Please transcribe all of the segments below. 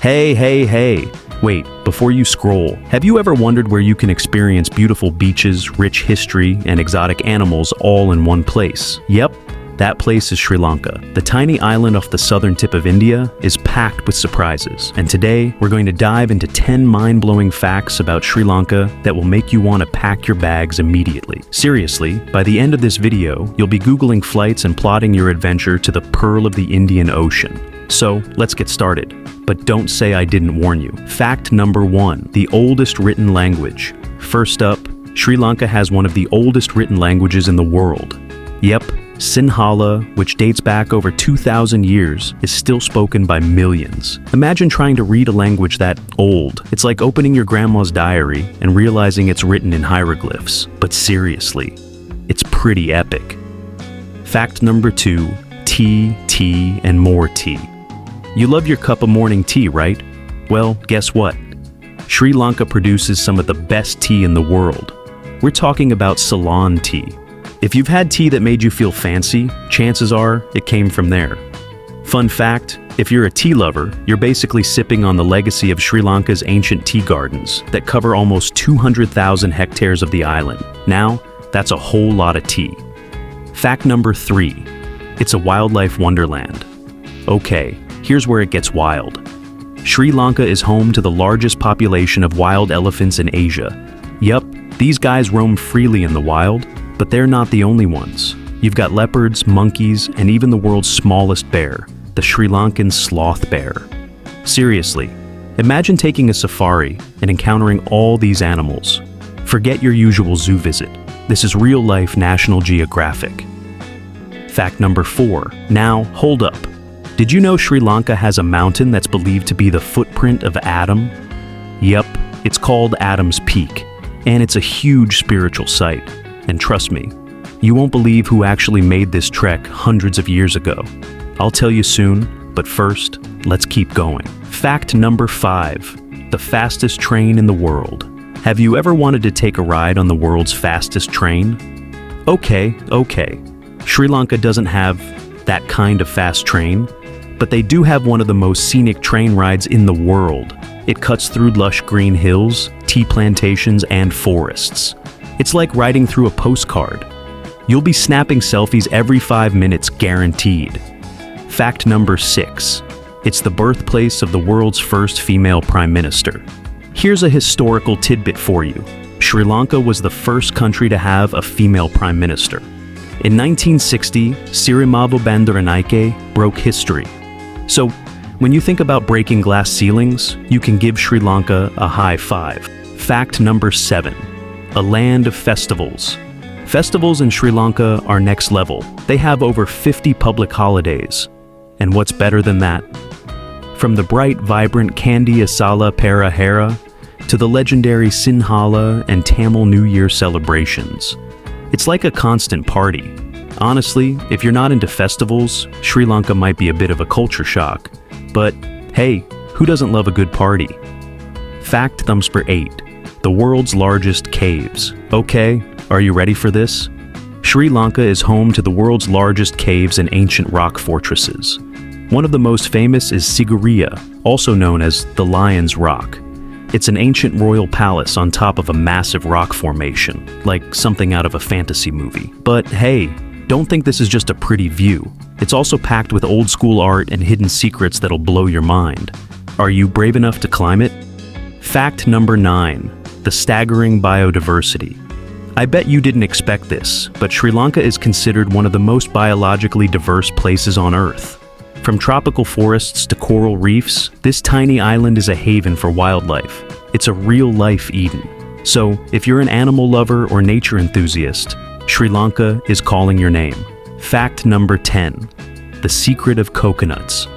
Hey. Wait, before you scroll, have you ever wondered where you can experience beautiful beaches, rich history, and exotic animals all in one place? Yep, that place is Sri Lanka. The tiny island off the southern tip of India is packed with surprises. And today, we're going to dive into 10 mind-blowing facts about Sri Lanka that will make you want to pack your bags immediately. Seriously, by the end of this video, you'll be Googling flights and plotting your adventure to the Pearl of the Indian Ocean. So, let's get started. But don't say I didn't warn you. Fact number 1, the oldest written language. First up, Sri Lanka has one of the oldest written languages in the world. Yep, Sinhala, which dates back over 2,000 years, is still spoken by millions. Imagine trying to read a language that old. It's like opening your grandma's diary and realizing it's written in hieroglyphs. But seriously, it's pretty epic. Fact number 2, tea, and more tea. You love your cup of morning tea, right? Well, guess what? Sri Lanka produces some of the best tea in the world. We're talking about Ceylon tea. If you've had tea that made you feel fancy, chances are it came from there. Fun fact, if you're a tea lover, you're basically sipping on the legacy of Sri Lanka's ancient tea gardens that cover almost 200,000 hectares of the island. Now, that's a whole lot of tea. Fact number 3, it's a wildlife wonderland. Okay, here's where it gets wild. Sri Lanka is home to the largest population of wild elephants in Asia. Yup, these guys roam freely in the wild, but they're not the only ones. You've got leopards, monkeys, and even the world's smallest bear, the Sri Lankan sloth bear. Seriously, imagine taking a safari and encountering all these animals. Forget your usual zoo visit. This is real-life National Geographic. Fact number 4. Now, hold up. Did you know Sri Lanka has a mountain that's believed to be the footprint of Adam? Yep, it's called Adam's Peak, and it's a huge spiritual site. And trust me, you won't believe who actually made this trek hundreds of years ago. I'll tell you soon, but first, let's keep going. Fact number 5, the fastest train in the world. Have you ever wanted to take a ride on the world's fastest train? Okay. Sri Lanka doesn't have that kind of fast train, but they do have one of the most scenic train rides in the world. It cuts through lush green hills, tea plantations, and forests. It's like riding through a postcard. You'll be snapping selfies every 5 minutes, guaranteed. Fact number 6, it's the birthplace of the world's first female prime minister. Here's a historical tidbit for you. Sri Lanka was the first country to have a female prime minister. In 1960, Sirimavo Bandaranaike broke history. So, when you think about breaking glass ceilings, you can give Sri Lanka a high five. Fact number 7, a land of festivals. Festivals in Sri Lanka are next level. They have over 50 public holidays. And what's better than that? From the bright, vibrant Kandi Asala Perahera to the legendary Sinhala and Tamil New Year celebrations. It's like a constant party. Honestly, if you're not into festivals, Sri Lanka might be a bit of a culture shock. But hey, who doesn't love a good party? Fact number 8, the world's largest caves. Okay, are you ready for this? Sri Lanka is home to the world's largest caves and ancient rock fortresses. One of the most famous is Sigiriya, also known as the Lion's Rock. It's an ancient royal palace on top of a massive rock formation, like something out of a fantasy movie. But hey, don't think this is just a pretty view. It's also packed with old school art and hidden secrets that'll blow your mind. Are you brave enough to climb it? Fact number 9, the staggering biodiversity. I bet you didn't expect this, but Sri Lanka is considered one of the most biologically diverse places on Earth. From tropical forests to coral reefs, this tiny island is a haven for wildlife. It's a real-life Eden. So, if you're an animal lover or nature enthusiast, Sri Lanka is calling your name. Fact number 10, the secret of coconuts.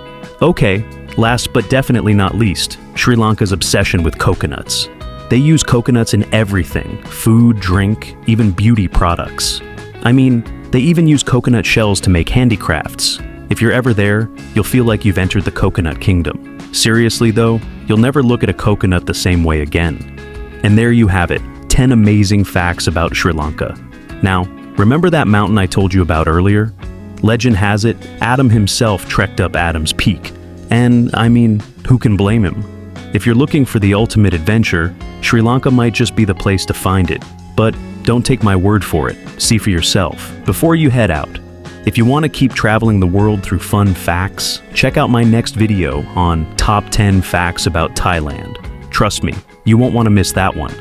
Okay, last but definitely not least, Sri Lanka's obsession with coconuts. They use coconuts in everything, food, drink, even beauty products. I mean, they even use coconut shells to make handicrafts. If you're ever there, you'll feel like you've entered the coconut kingdom. Seriously though, you'll never look at a coconut the same way again. And there you have it, 10 amazing facts about Sri Lanka. Now, remember that mountain I told you about earlier? Legend has it, Adam himself trekked up Adam's Peak, And I mean, who can blame him? If you're looking for the ultimate adventure, Sri Lanka might just be the place to find it. But don't take my word for it, see for yourself. Before you head out, if you want to keep traveling the world through fun facts, check out my next video on Top 10 Facts about Thailand. Trust me, you won't want to miss that one.